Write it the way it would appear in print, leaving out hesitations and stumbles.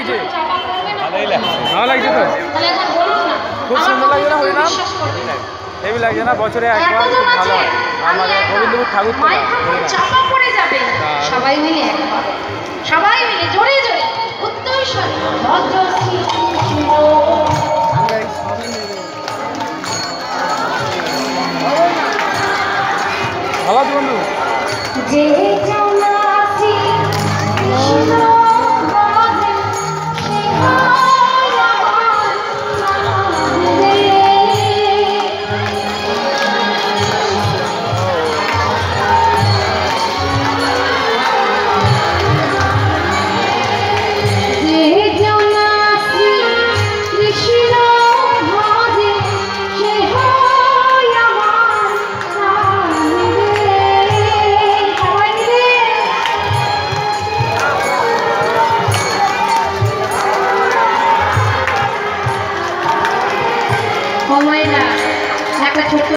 লাগছে? ভালো লাগছে তো? খুব সুন্দর লাগছে না হরিনাম? হেভি লাগছে না? বছরে একবার খুব ভালো হয় আমাদের গোবিন্দপুর ঠাকুর চাপা পড়ে যাবে সবাই মিলে একবার, সবাই মিলে জোরে জোরে উত্তরস্বরে ভদ্রশ্রী ভালো বন্ধু যে